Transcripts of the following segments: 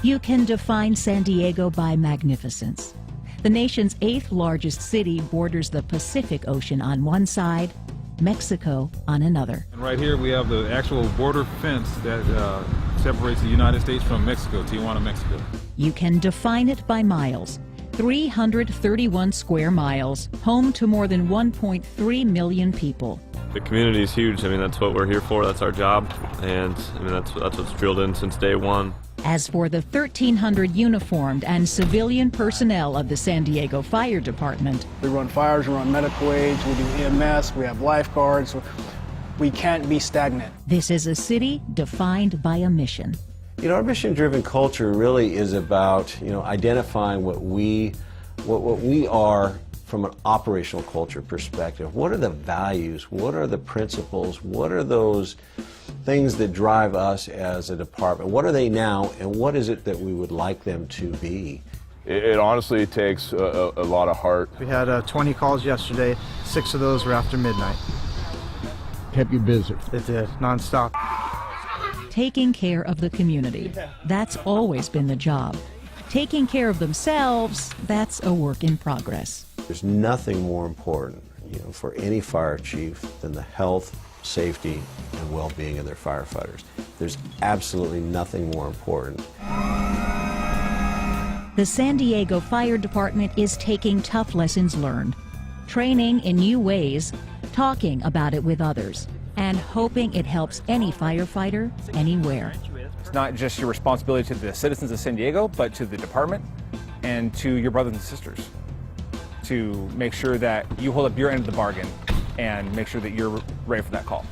You can define San Diego by magnificence. The nation's 8th largest city borders the Pacific Ocean on one side, Mexico on another. And right here we have the actual border fence that separates the United States from Mexico, Tijuana, Mexico. You can define it by miles. 331 square miles, home to more than 1.3 million people. The community is huge. I mean, that's what we're here for. That's our job. And I mean, that's what's drilled in since day one. As for the 1,300 uniformed and civilian personnel of the San Diego Fire Department, we run fires, we run medical aids, we do EMS, we have lifeguards. We can't be stagnant. This is a city defined by a mission. You know, our mission-driven culture really is about, identifying what we are from an operational culture perspective. What are the values? What are the principles? What are those things that drive us as a department? What are they now, and what is it that we would like them to be? It honestly takes a lot of heart. We had 20 calls yesterday. 6 of those were after midnight. Kept you busy. It did, nonstop. Taking care of the community, that's always been the job. Taking care of themselves, that's a work in progress. There's nothing more important, for any fire chief than the health, safety, and well-being of their firefighters. There's absolutely nothing more important. The San Diego Fire Department is taking tough lessons learned, training in new ways, talking about it with others, and hoping it helps any firefighter anywhere. It's not just your responsibility to the citizens of San Diego, but to the department and to your brothers and sisters to make sure that you hold up your end of the bargain and make sure that you're ready for that call.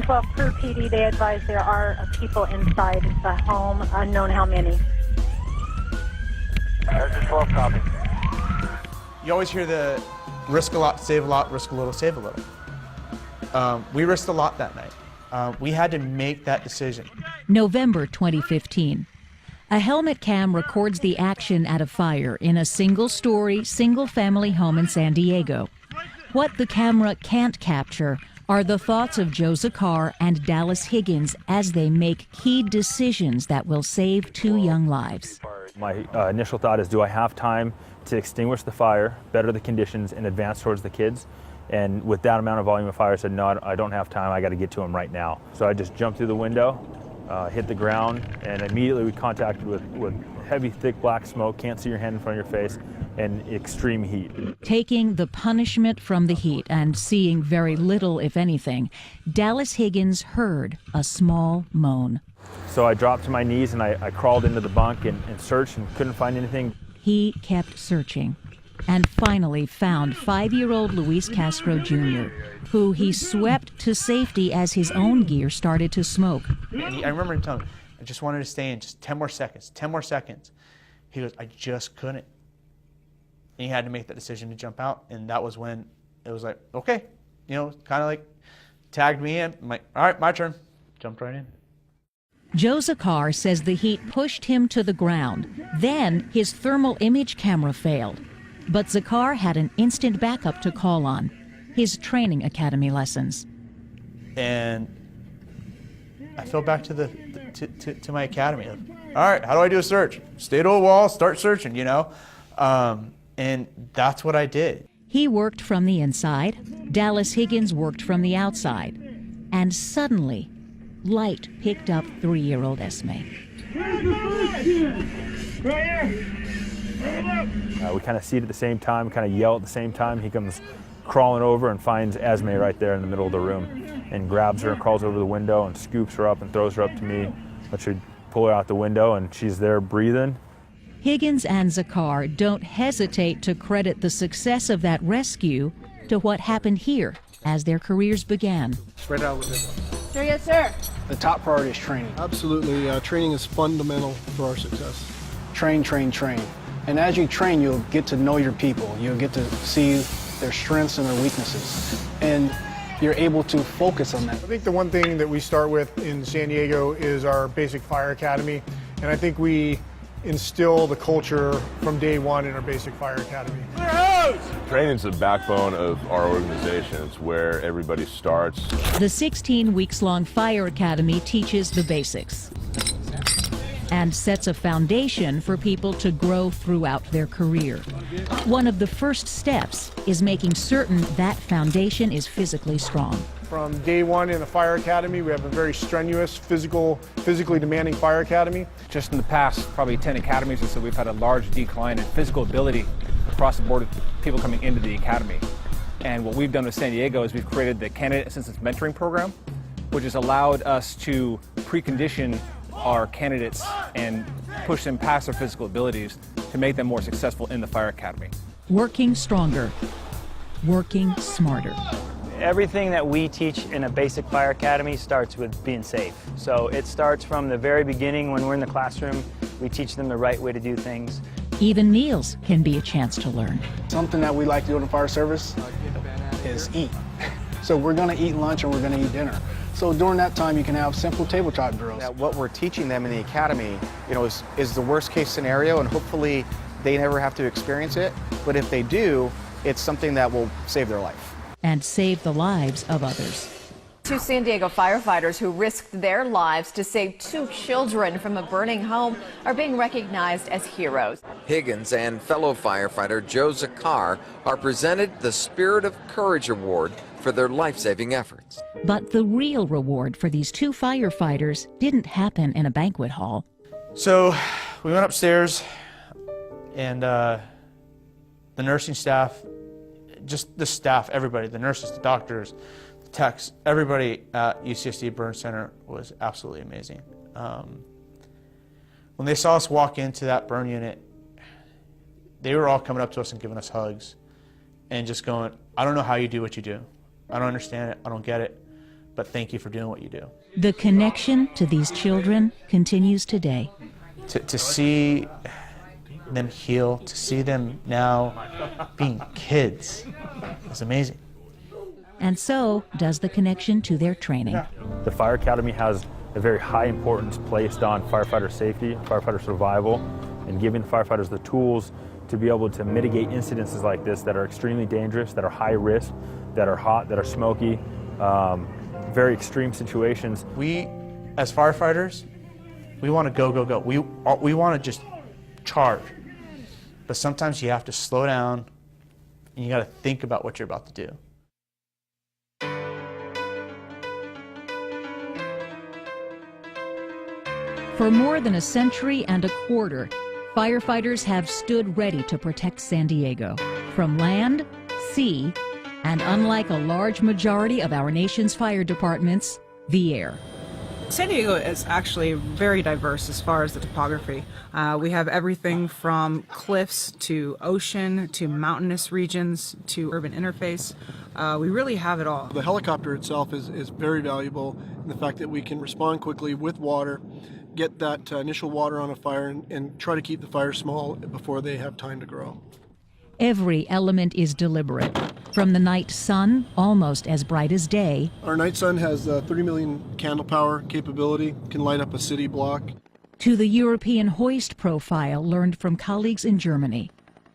Well, per PD, they advise there are people inside the home, unknown how many. Just 12 copy. You always hear the risk a lot, save a lot, risk a little, save a little. We risked a lot that night. We had to make that decision. November 2015. A helmet cam records the action at a fire in a single-story, single-family home in San Diego. What the camera can't capture are the thoughts of Joe Zakar and Dallas Higgins as they make key decisions that will save 2 young lives. My initial thought is, do I have time to extinguish the fire, better the conditions, and advance towards the kids? And with that amount of volume of fire, I said, no, I don't have time. I got to get to them right now. So I just jumped through the window, hit the ground, and immediately we contacted with heavy, thick black smoke, can't see your hand in front of your face, and extreme heat. Taking the punishment from the heat and seeing very little, if anything, Dallas Higgins heard a small moan. So I dropped to my knees and I crawled into the bunk and searched and couldn't find anything. He kept searching and finally found 5-year-old Luis Castro Jr., who he swept to safety as his own gear started to smoke. I remember him telling me, I just wanted to stay in just 10 more seconds, 10 more seconds. He goes, I just couldn't. And he had to make that decision to jump out, and that was when it was like, okay, kind of like tagged me in. I'm like, all right, my turn. Jumped right in. Joe Zakar says the heat pushed him to the ground. Then his thermal image camera failed. But Zakar had an instant backup to call on, his training academy lessons. And I fell back to my academy. All right, how do I do a search? Stay to a wall, start searching, and that's what I did. He worked from the inside. Dallas Higgins worked from the outside. And suddenly, light picked up 3-year-old Esme. We kind of see it at the same time, kind of yell at the same time. He comes crawling over and finds Esme right there in the middle of the room and grabs her and crawls over the window and scoops her up and throws her up to me. Lets her pull her out the window, and she's there breathing. Higgins and Zakar don't hesitate to credit the success of that rescue to what happened here as their careers began. Spread out with it. Sir, yes, sir. The top priority is training. Absolutely. Training is fundamental for our success. Train, train, train. And as you train, you'll get to know your people. You'll get to see their strengths and their weaknesses. And you're able to focus on that. I think the one thing that we start with in San Diego is our basic fire academy. And I think we instill the culture from day one in our basic fire academy. Training's the backbone of our organization. It's where everybody starts. The 16 weeks long Fire Academy teaches the basics and sets a foundation for people to grow throughout their career. One of the first steps is making certain that foundation is physically strong. From day one in the fire academy, we have a very strenuous, physically demanding fire academy. Just in the past, probably 10 academies or so, we've had a large decline in physical ability across the board of people coming into the academy. And what we've done with San Diego is we've created the Candidate Assistance Mentoring Program, which has allowed us to precondition our candidates and push them past their physical abilities to make them more successful in the fire academy. Working stronger, working smarter. Everything that we teach in a basic fire academy starts with being safe. So it starts from the very beginning when we're in the classroom. We teach them the right way to do things. Even meals can be a chance to learn. Something that we like to do in the fire service is eat. So we're going to eat lunch and we're going to eat dinner. So during that time, you can have simple tabletop drills. What we're teaching them in the academy, is the worst case scenario, and hopefully they never have to experience it. But if they do, it's something that will save their life. And save the lives of others. 2 San Diego firefighters who risked their lives to save 2 children from a burning home are being recognized as heroes. Higgins and fellow firefighter Joe Zakar are presented the Spirit of Courage Award for their life-saving efforts. But the real reward for these 2 firefighters didn't happen in a banquet hall. So we went upstairs, and the nursing staff, just the staff, everybody, the nurses, the doctors, the techs, everybody at UCSD Burn Center was absolutely amazing. When they saw us walk into that burn unit, they were all coming up to us and giving us hugs and just going, I don't know how you do what you do. I don't understand it. I don't get it. But thank you for doing what you do. The connection to these children continues today. To see them heal, to see them now being kids is amazing. And so does the connection to their training. The Fire Academy has a very high importance placed on firefighter safety, firefighter survival, and giving firefighters the tools to be able to mitigate incidences like this that are extremely dangerous, that are high risk, that are hot, that are smoky, very extreme situations. We, as firefighters, we want to go, go, go. We want to just charge. But sometimes you have to slow down and you got to think about what you're about to do. For more than a century and a quarter, firefighters have stood ready to protect San Diego from land, sea, and unlike a large majority of our nation's fire departments, the air. San Diego is actually very diverse as far as the topography. We have everything from cliffs to ocean to mountainous regions to urban interface. We really have it all. The helicopter itself is very valuable in the fact that we can respond quickly with water, get that initial water on a fire, and try to keep the fire small before they have time to grow. Every element is deliberate. From the night sun, almost as bright as day. Our night sun has 30 million candle power capability, can light up a city block. To the European hoist profile learned from colleagues in Germany.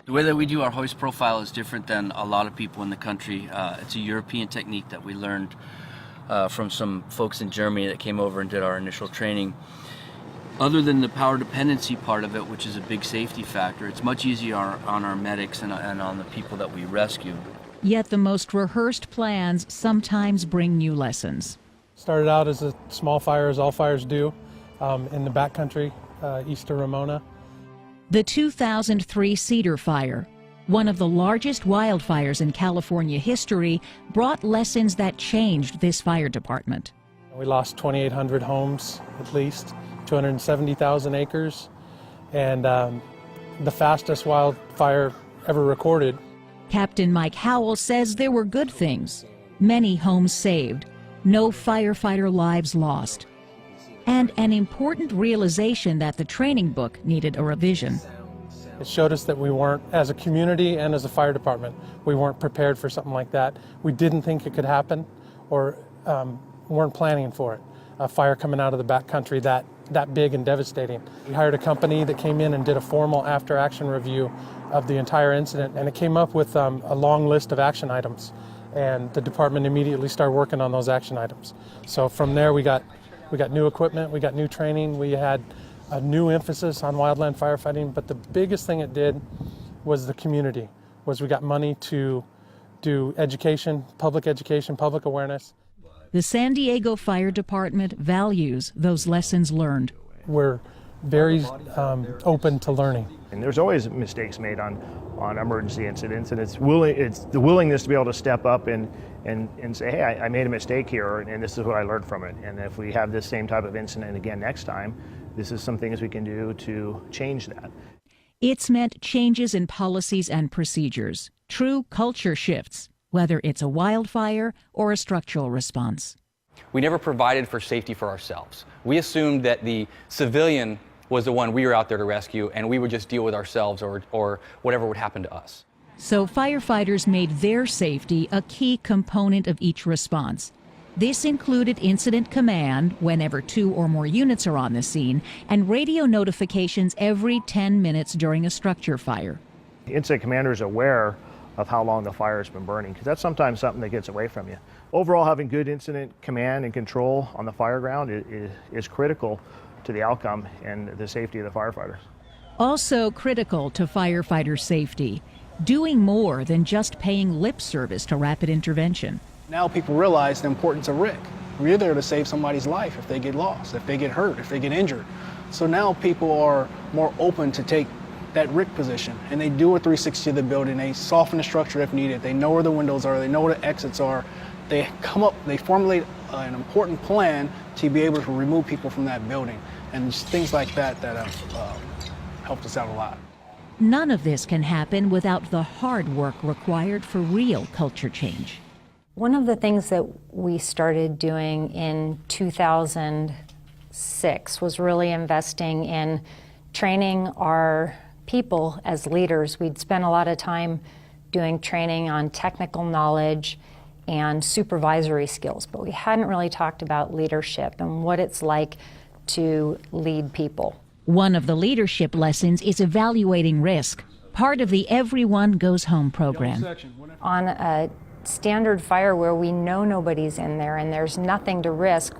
The way that we do our hoist profile is different than a lot of people in the country. It's a European technique that we learned from some folks in Germany that came over and did our initial training. Other than the power dependency part of it, which is a big safety factor, it's much easier on our medics and on the people that we rescue. Yet the most rehearsed plans sometimes bring new lessons. Started out as a small fire, as all fires do, in the backcountry east of Ramona. The 2003 Cedar Fire, one of the largest wildfires in California history, brought lessons that changed this fire department. We lost 2,800 homes at least, 270,000 acres, and the fastest wildfire ever recorded. Captain Mike Howell says there were good things. Many homes saved, no firefighter lives lost, and an important realization that the training book needed a revision. It showed us that we weren't, as a community and as a fire department, we weren't prepared for something like that. We didn't think it could happen, or weren't planning for it. A fire coming out of the backcountry that that big and devastating. We hired a company that came in and did a formal after-action review of the entire incident, and it came up with a long list of action items, and the department immediately started working on those action items. So from there we got new equipment, we got new training, we had a new emphasis on wildland firefighting, but the biggest thing it did was the community, was we got money to do education, public awareness. The San Diego Fire Department values those lessons learned. We're very open to learning. And there's always mistakes made on emergency incidents, and it's the willingness to be able to step up and say, hey, I made a mistake here, and this is what I learned from it. And if we have this same type of incident again next time, this is some things we can do to change that. It's meant changes in policies and procedures, true culture shifts, whether it's a wildfire or a structural response. We never provided for safety for ourselves. We assumed that the civilian was the one we were out there to rescue, and we would just deal with ourselves or whatever would happen to us. So firefighters made their safety a key component of each response. This included incident command whenever 2 or more units are on the scene, and radio notifications every 10 minutes during a structure fire. The incident commander is aware of how long the fire has been burning, because that's sometimes something that gets away from you. Overall, having good incident command and control on the fire ground is critical to the outcome and the safety of the firefighters. Also critical to firefighter safety, doing more than just paying lip service to rapid intervention. Now people realize the importance of RIC. We're there to save somebody's life if they get lost, if they get hurt, if they get injured. So now people are more open to take that RIC position, and they do a 360 of the building. They soften the structure if needed. They know where the windows are. They know where the exits are. They formulate an important plan to be able to remove people from that building, and just things like that have helped us out a lot. None of this can happen without the hard work required for real culture change. One of the things that we started doing in 2006 was really investing in training our people as leaders. We'd spent a lot of time doing training on technical knowledge and supervisory skills, but we hadn't really talked about leadership and what it's like to lead people. One of the leadership lessons is evaluating risk, part of the Everyone Goes Home program. On a standard fire where we know nobody's in there and there's nothing to risk,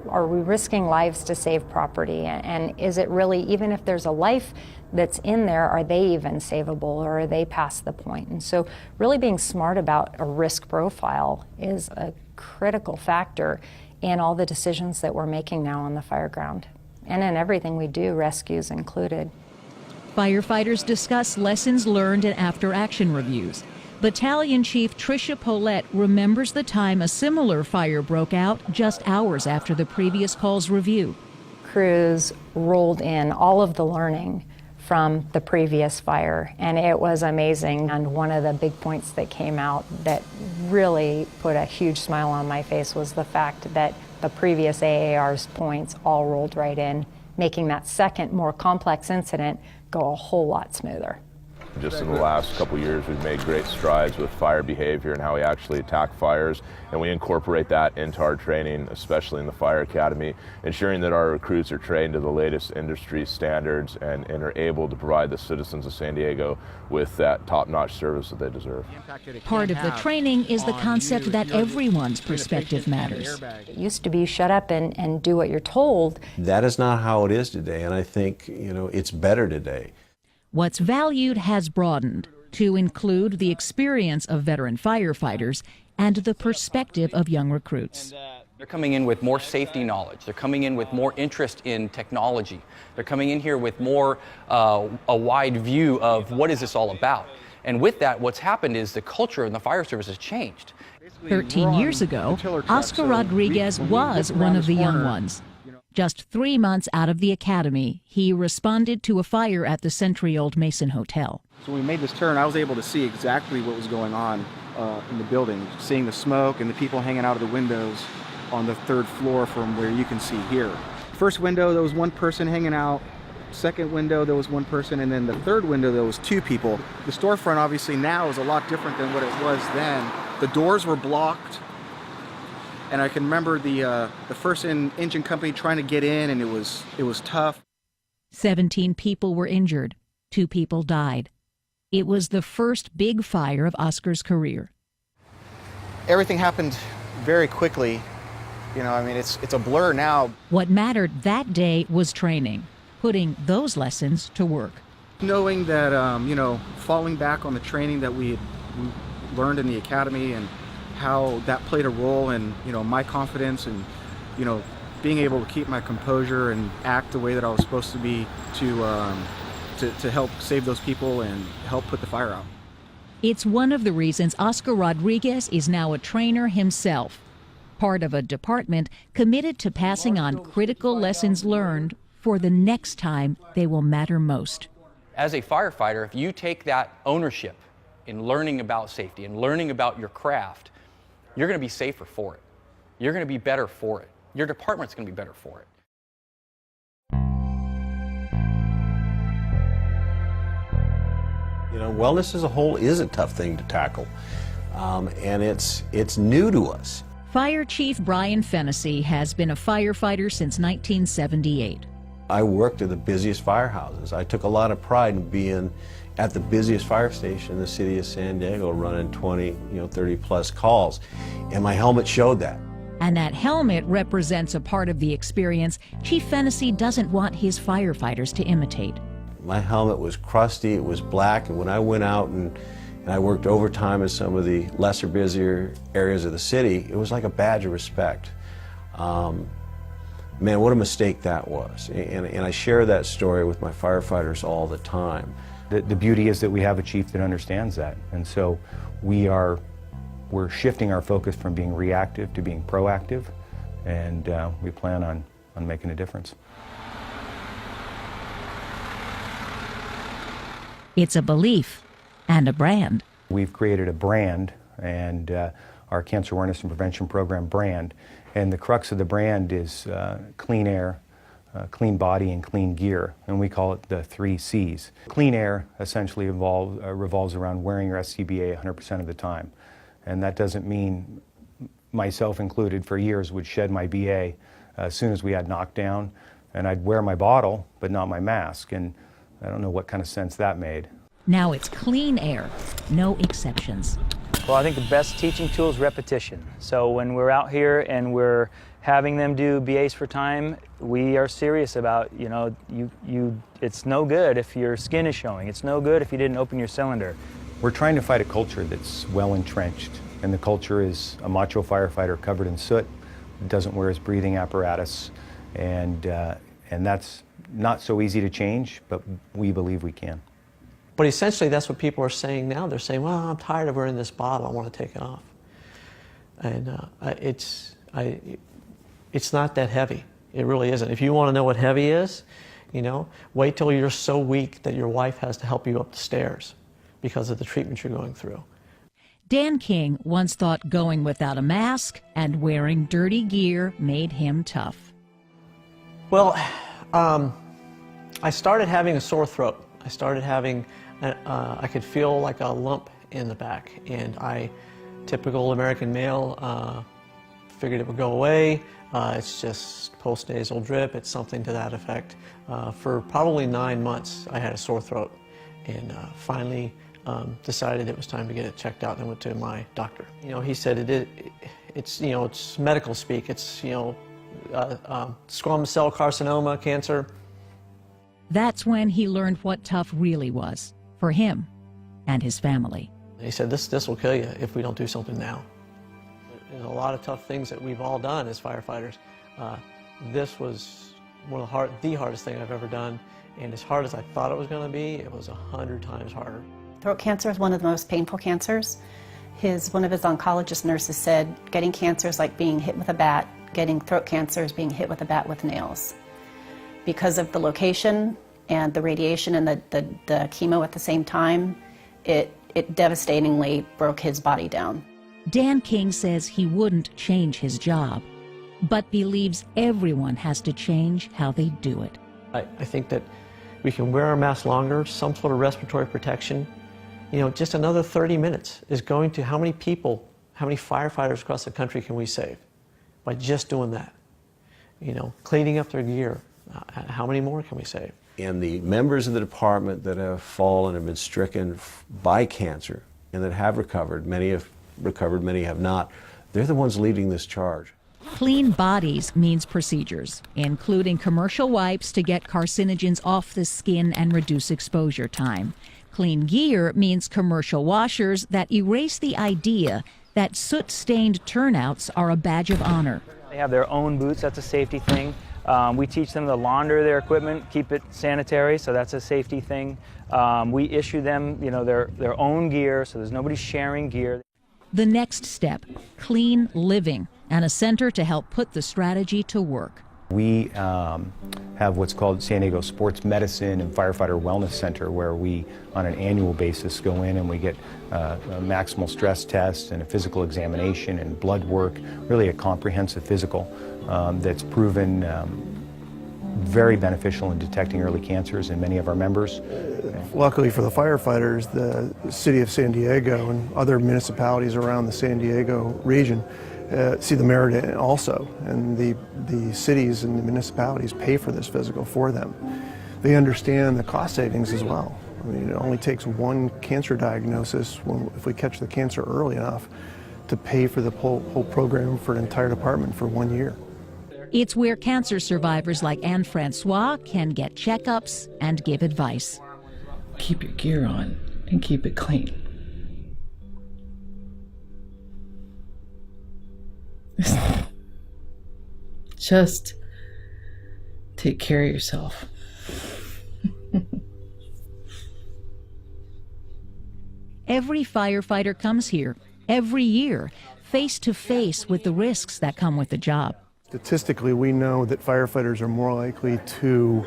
are we risking lives to save property? And is it really, even if there's a life that's in there, are they even savable, or are they past the point? And so really being smart about a risk profile is a critical factor in all the decisions that we're making now on the fire ground. And in everything we do, rescues included. Firefighters discuss lessons learned in after-action reviews. Battalion Chief Tricia Paulette remembers the time a similar fire broke out just hours after the previous call's review. Crews rolled in all of the learning from the previous fire, and it was amazing. And one of the big points that came out that really put a huge smile on my face was the fact that the previous AAR's points all rolled right in, making that second, more complex incident go a whole lot smoother. Just in the last couple of years, we've made great strides with fire behavior and how we actually attack fires, and we incorporate that into our training, especially in the Fire Academy, ensuring that our recruits are trained to the latest industry standards and are able to provide the citizens of San Diego with that top-notch service that they deserve. Part of the training is the concept that everyone's perspective matters. It used to be shut up and do what you're told. That is not how it is today, and I think, it's better today. What's valued has broadened to include the experience of veteran firefighters and the perspective of young recruits. They're coming in with more safety knowledge. They're coming in with more interest in technology. They're coming in here with more a wide view of what is this all about. And with that, what's happened is the culture in the fire service has changed. 13 years ago, Oscar Rodriguez was one of the young ones. Just 3 months out of the academy, he responded to a fire at the century-old Mason Hotel. So when we made this turn, I was able to see exactly what was going on in the building, seeing the smoke and the people hanging out of the windows on the 3rd floor from where you can see here. First window, there was one person hanging out. Second window, there was one person, and then the 3rd window, there was 2 people. The storefront, obviously, now is a lot different than what it was then. The doors were blocked. And I can remember the first engine company trying to get in, and it was tough. 17 people were injured. 2 people died. It was the first big fire of Oscar's career. Everything happened very quickly. You know, I mean, it's a blur now. What mattered that day was training, putting those lessons to work. Knowing that, you know, falling back on the training that we learned in the academy and how that played a role in, you know, my confidence and, you know, being able to keep my composure and act the way that I was supposed to be to help save those people and help put the fire out. It's one of the reasons Oscar Rodriguez is now a trainer himself, part of a department committed to passing on critical lessons learned for the next time they will matter most. As a firefighter, if you take that ownership in learning about safety and learning about your craft, you're going to be safer for it. You're going to be better for it. Your department's going to be better for it. You know, wellness as a whole is a tough thing to tackle, and it's new to us. Fire Chief Brian Fennessy has been a firefighter since 1978. I worked at the busiest firehouses. I took a lot of pride in being at the busiest fire station in the city of San Diego, running 20, 30 plus calls, and my helmet showed that. And that helmet represents a part of the experience Chief Fennessy doesn't want his firefighters to imitate. My helmet was crusty, it was black, and when I went out and I worked overtime in some of the lesser busier areas of the city, it was like a badge of respect. Man, what a mistake that was. And I share that story with my firefighters all the time. The beauty is that we have a chief that understands that. And so we're shifting our focus from being reactive to being proactive, and we plan on making a difference. It's a belief and a brand. We've created a brand, and our Cancer Awareness and Prevention Program brand, and the crux of the brand is clean air, clean body, and clean gear, and we call it the 3 C's. Clean air essentially revolves around wearing your SCBA 100% of the time, and that doesn't mean, myself included, for years would shed my BA as soon as we had knockdown, and I'd wear my bottle but not my mask, and I don't know what kind of sense that made. Now it's clean air, no exceptions. Well, I think the best teaching tool is repetition. So when we're out here and we're having them do BAs for time, we are serious about, it's no good if your skin is showing. It's no good if you didn't open your cylinder. We're trying to fight a culture that's well entrenched, and the culture is a macho firefighter covered in soot, doesn't wear his breathing apparatus, and that's not so easy to change, but we believe we can. But essentially that's what people are saying now. They're saying, well, I'm tired of wearing this bottle, I want to take it off. And it's not that heavy. It really isn't. If you want to know what heavy is, wait till you're so weak that your wife has to help you up the stairs because of the treatment you're going through. Dan King once thought going without a mask and wearing dirty gear made him tough. Well, I started having a sore throat. I started having, I could feel like a lump in the back, and typical American male, figured it would go away. It's just postnasal drip, it's something to that effect. For probably 9 months I had a sore throat, and finally decided it was time to get it checked out, and I went to my doctor. He said it's medical speak, it's squamous cell carcinoma, cancer. That's when he learned what tough really was for him and his family. He said, this will kill you if we don't do something now. There's a lot of tough things that we've all done as firefighters. This was one of the hardest thing I've ever done, and as hard as I thought it was going to be, it was 100 times harder. Throat cancer is one of the most painful cancers. One of his oncologist nurses said getting cancer is like being hit with a bat. Getting throat cancer is being hit with a bat with nails. Because of the location and the radiation and the chemo at the same time, it devastatingly broke his body down. Dan King says he wouldn't change his job, but believes everyone has to change how they do it. I think that we can wear our mask longer, some sort of respiratory protection. Just another 30 minutes is going to how many people, how many firefighters across the country can we save? by just doing that. You know, cleaning up their gear. How many more can we save? And the members of the department that have fallen and been stricken by cancer and that have recovered, many have recovered, many have not, they're the ones leading this charge. Clean bodies means procedures, including commercial wipes to get carcinogens off the skin and reduce exposure time. Clean gear means commercial washers that erase the idea that soot-stained turnouts are a badge of honor. They have their own boots, that's a safety thing. We teach them to launder their equipment, keep it sanitary, so that's a safety thing. We issue them, you know, their own gear, so there's nobody sharing gear. The next step, clean living, and a center to help put the strategy to work. We have what's called San Diego Sports Medicine and Firefighter Wellness Center, where we, on an annual basis, go in and we get a maximal stress test and a physical examination and blood work, really a comprehensive physical that's proven very beneficial in detecting early cancers in many of our members. Luckily for the firefighters, the city of San Diego and other municipalities around the San Diego region see the merit in it also, and the cities and the municipalities pay for this physical for them. They understand the cost savings as well. I mean, it only takes one cancer diagnosis, if we catch the cancer early enough, to pay for the whole program for an entire department for 1 year. It's where cancer survivors like Anne Francois can get checkups and give advice. Keep your gear on and keep it clean. Just take care of yourself. Every firefighter comes here every year, face to face with the risks that come with the job. Statistically, we know that firefighters are more likely to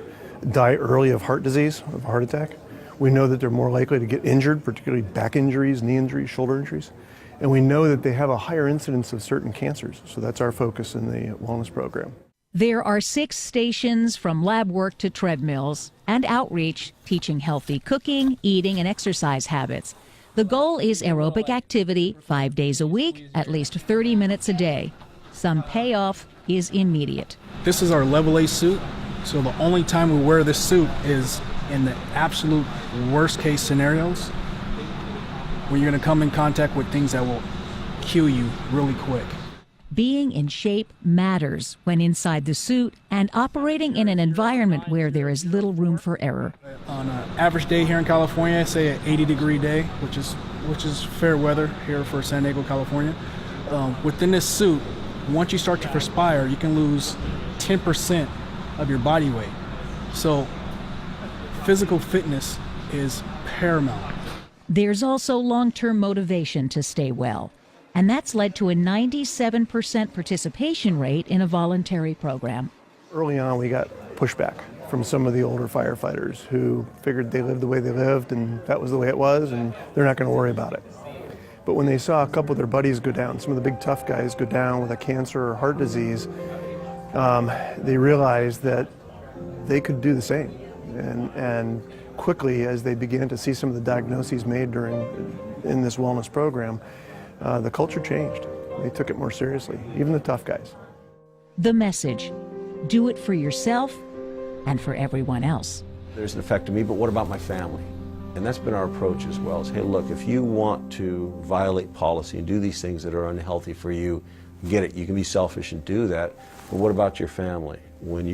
die early of heart disease, of heart attack. We know that they're more likely to get injured, particularly back injuries, knee injuries, shoulder injuries. And we know that they have a higher incidence of certain cancers. So that's our focus in the wellness program. There are 6 stations from lab work to treadmills and outreach, teaching healthy cooking, eating, and exercise habits. The goal is aerobic activity 5 days a week, at least 30 minutes a day. Some payoff is immediate. This is our level A suit, so the only time we wear this suit is in the absolute worst case scenarios, when you're going to come in contact with things that will kill you really quick. Being in shape matters when inside the suit and operating in an environment where there is little room for error. On an average day here in California, say an 80-degree day, which is fair weather here for San Diego, California, within this suit, once you start to perspire, you can lose 10% of your body weight. So physical fitness is paramount. There's also long-term motivation to stay well, and that's led to a 97% participation rate in a voluntary program. Early on, we got pushback from some of the older firefighters who figured they lived the way they lived and that was the way it was and they're not going to worry about it. But when they saw a couple of their buddies go down, some of the big tough guys go down with a cancer or heart disease, they realized that they could do the same. And quickly, as they began to see some of the diagnoses made in this wellness program, the culture changed. They took it more seriously, even the tough guys. The message, do it for yourself and for everyone else. There's an effect to me, but what about my family? And that's been our approach as well, is, hey, look, if you want to violate policy and do these things that are unhealthy for you, get it. You can be selfish and do that, but what about your family? When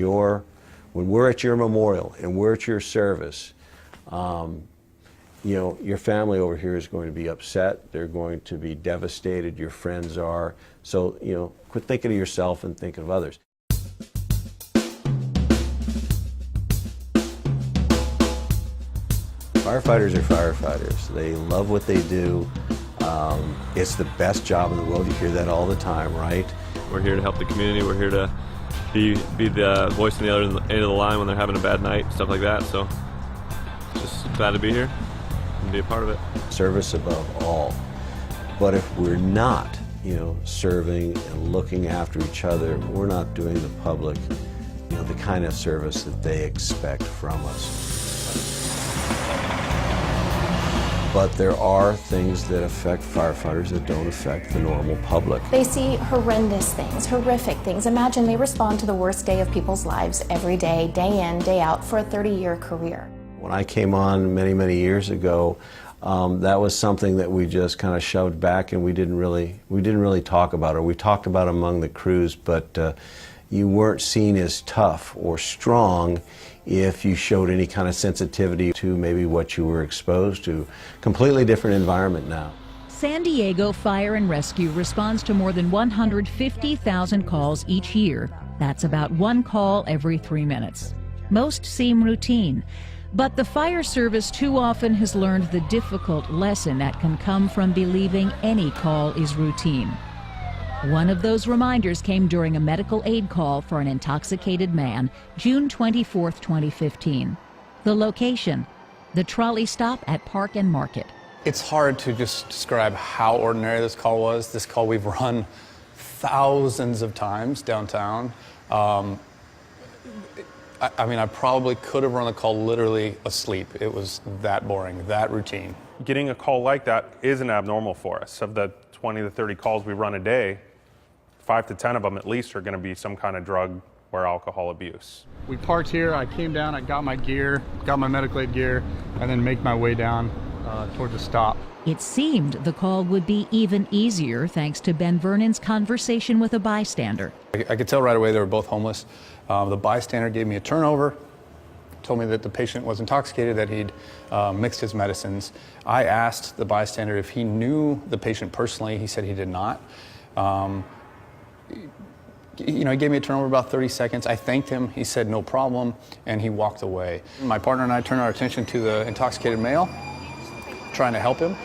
we're at your memorial and we're at your service, you know, your family over here is going to be upset. They're going to be devastated. Your friends are. So, you know, quit thinking of yourself and think of others. Firefighters are firefighters. They love what they do. It's the best job in the world. You hear that all the time, right? We're here to help the community. We're here to be the voice on the other end of the line when they're having a bad night, stuff like that. So just glad to be here and be a part of it. Service above all. But if we're not, you know, serving and looking after each other, we're not doing the public, you know, the kind of service that they expect from us. but there are things that affect firefighters that don't affect the normal public. They see horrendous things, horrific things. Imagine they respond to the worst day of people's lives every day, day in, day out, for a 30-year career. When I came on many, many years ago, that was something that we just kind of shoved back, and we didn't really talk about it. We talked about it among the crews, but you weren't seen as tough or strong if you showed any kind of sensitivity to maybe what you were exposed to. Completely different environment now. San Diego Fire and Rescue responds to more than 150,000 calls each year. That's about one call every 3 minutes. Most seem routine, but the fire service too often has learned the difficult lesson that can come from believing any call is routine. One of those reminders came during a medical aid call for an intoxicated man, June 24, 2015. The location, the trolley stop at Park and Market. It's hard to just describe how ordinary this call was. This call we've run thousands of times downtown. I mean, I probably could have run the call literally asleep. It was that boring, that routine. Getting a call like that isn't abnormal for us. Of the 20 to 30 calls we run a day, 5 to 10 of them at least are going to be some kind of drug or alcohol abuse. We parked here, I came down, I got my gear, got my medical aid gear, and then make my way down toward the stop. It seemed the call would be even easier thanks to Ben Vernon's conversation with a bystander. I could tell right away they were both homeless. The bystander gave me a turnover, told me that the patient was intoxicated, that he'd mixed his medicines. I asked the bystander if he knew the patient personally. He said he did not. He gave me a turnover about 30 seconds. I thanked him. He said no problem, and he walked away. My partner and I turned our attention to the intoxicated male, trying to help him.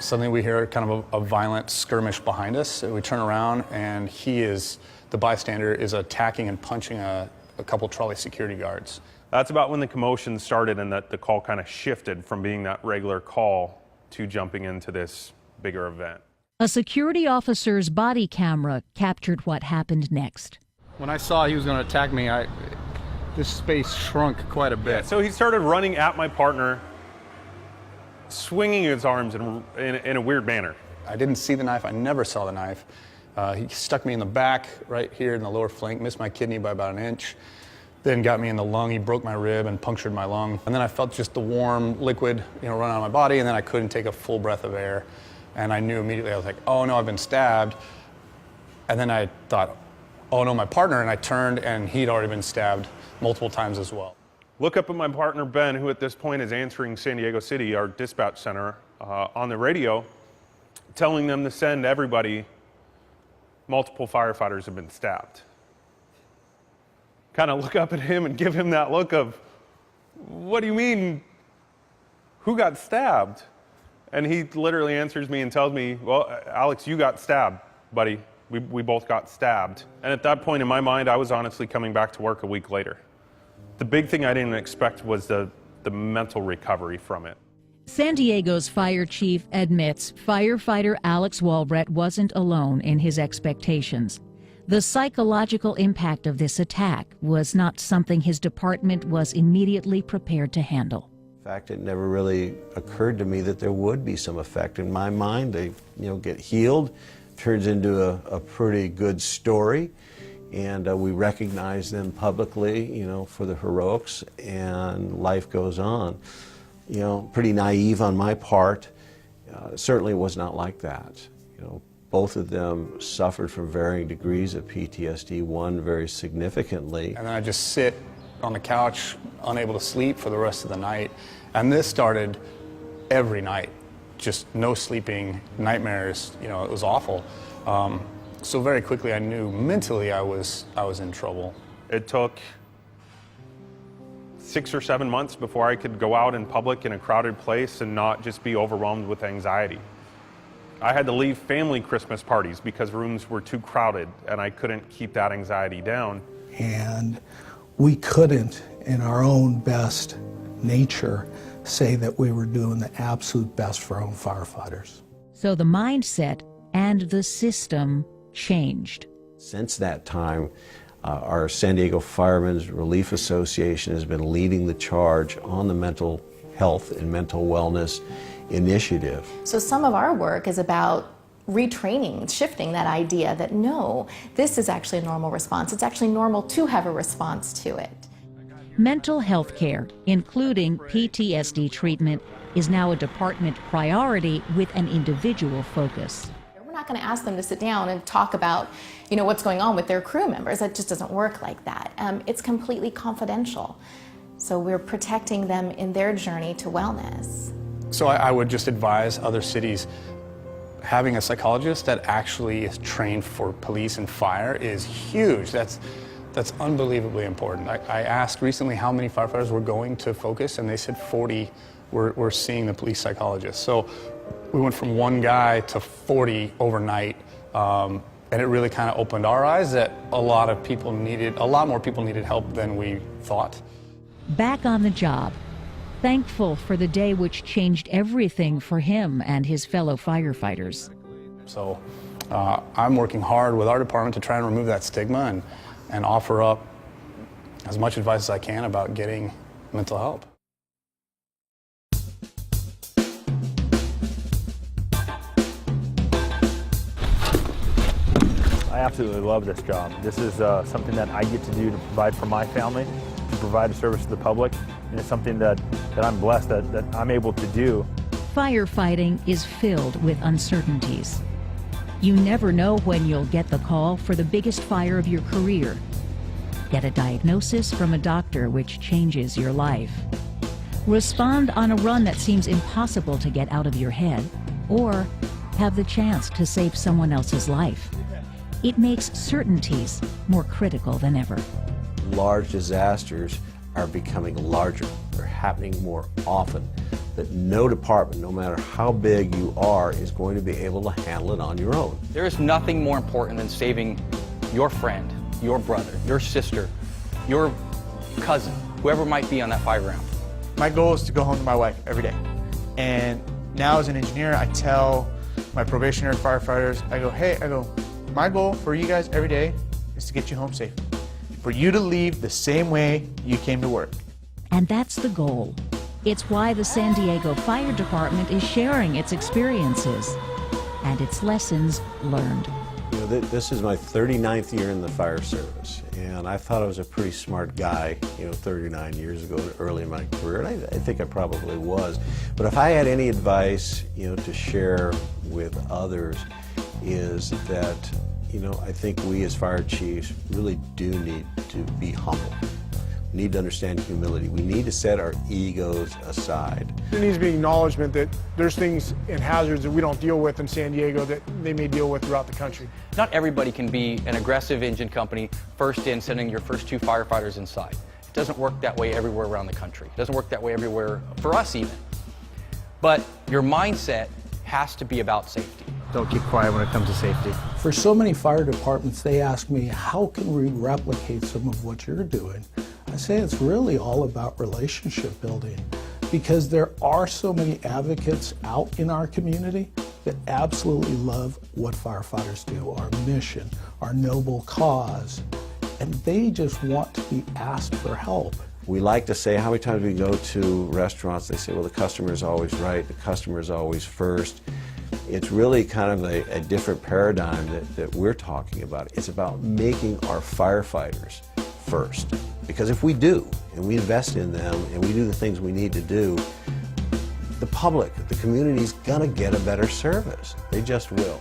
Suddenly we hear kind of a violent skirmish behind us. We turn around, and the bystander is attacking and punching a couple trolley security guards. That's about when the commotion started and that the call kind of shifted from being that regular call to jumping into this bigger event. A security officer's body camera captured what happened next. When I saw he was going to attack me, this space shrunk quite a bit. Yeah, so he started running at my partner, swinging his arms in a weird manner. I didn't see the knife. I never saw the knife. He stuck me in the back, right here in the lower flank, missed my kidney by about 1 inch, then got me in the lung. He broke my rib and punctured my lung. And then I felt just the warm liquid, run out of my body, and then I couldn't take a full breath of air. And I knew immediately, I was like, oh no, I've been stabbed. And then I thought, oh no, my partner, and I turned, and he'd already been stabbed multiple times as well. Look up at my partner, Ben, who at this point is answering San Diego City, our dispatch center, on the radio, telling them to send everybody, multiple firefighters have been stabbed. Kind of look up at him and give him that look of, what do you mean, who got stabbed? And he literally answers me and tells me, well, Alex, you got stabbed, buddy. We both got stabbed. And at that point in my mind, I was honestly coming back to work a week later. The big thing I didn't expect was the mental recovery from it. San Diego's fire chief admits firefighter Alex Walbrett wasn't alone in his expectations. The psychological impact of this attack was not something his department was immediately prepared to handle. In fact, it never really occurred to me that there would be some effect. In my mind, they get healed, turns into a pretty good story, and we recognize them publicly, for the heroics, and life goes on. Pretty naive on my part. Certainly it was not like that. Both of them suffered from varying degrees of PTSD, one very significantly. And then I just sit on the couch, unable to sleep for the rest of the night. And this started every night, just no sleeping, nightmares, it was awful. So very quickly I knew mentally I was in trouble. It took 6 or 7 months before I could go out in public in a crowded place and not just be overwhelmed with anxiety. I had to leave family Christmas parties because rooms were too crowded and I couldn't keep that anxiety down. And we couldn't, in our own best nature, say that we were doing the absolute best for our own firefighters. So the mindset and the system changed. Since that time, our San Diego Firemen's Relief Association has been leading the charge on the mental health and mental wellness initiative. So some of our work is about retraining, shifting that idea that no, this is actually a normal response. It's actually normal to have a response to it. Mental health care, including PTSD treatment, is now a department priority with an individual focus. We're not going to ask them to sit down and talk about, what's going on with their crew members. That just doesn't work like that. It's completely confidential. So we're protecting them in their journey to wellness. So I would just advise other cities, having a psychologist that actually is trained for police and fire is huge. That's unbelievably important. I asked recently how many firefighters were going to Focus, and they said 40 were seeing the police psychologist. So we went from one guy to 40 overnight, and it really kind of opened our eyes that a lot more people needed help than we thought. Back on the job, thankful for the day which changed everything for him and his fellow firefighters. So I'm working hard with our department to try and remove that stigma and offer up as much advice as I can about getting mental help. I absolutely love this job. This is something that I get to do to provide for my family, to provide a service to the public, and it's something that I'm blessed that I'm able to do. Firefighting is filled with uncertainties. You never know when you'll get the call for the biggest fire of your career. Get a diagnosis from a doctor which changes your life. Respond on a run that seems impossible to get out of your head, or have the chance to save someone else's life. It makes certainties more critical than ever. Large disasters are becoming larger. They're happening more often. That no department, no matter how big you are, is going to be able to handle it on your own. There is nothing more important than saving your friend, your brother, your sister, your cousin, whoever might be on that fire ground. My goal is to go home to my wife every day. And now as an engineer, I tell my probationary firefighters, my goal for you guys every day is to get you home safe. For you to leave the same way you came to work. And that's the goal. It's why the San Diego Fire Department is sharing its experiences and its lessons learned. This is my 39th year in the fire service, and I thought I was a pretty smart guy, 39 years ago, early in my career, and I think I probably was. But if I had any advice, to share with others, is that, I think we as fire chiefs really do need to be humble. We need to understand humility. We need to set our egos aside. There needs to be acknowledgement that there's things and hazards that we don't deal with in San Diego that they may deal with throughout the country. Not everybody can be an aggressive engine company, first in, sending your first 2 firefighters inside. It doesn't work that way everywhere around the country. It doesn't work that way everywhere, for us even. But your mindset has to be about safety. Don't keep quiet when it comes to safety. For so many fire departments, they ask me, how can we replicate some of what you're doing? I say it's really all about relationship building, because there are so many advocates out in our community that absolutely love what firefighters do, our mission, our noble cause, and they just want to be asked for help. We like to say, how many times we go to restaurants, they say, well, the customer is always right, the customer is always first. It's really kind of a different paradigm that we're talking about. It's about making our firefighters first. Because if we do, and we invest in them, and we do the things we need to do, the public, the community's gonna get a better service. They just will.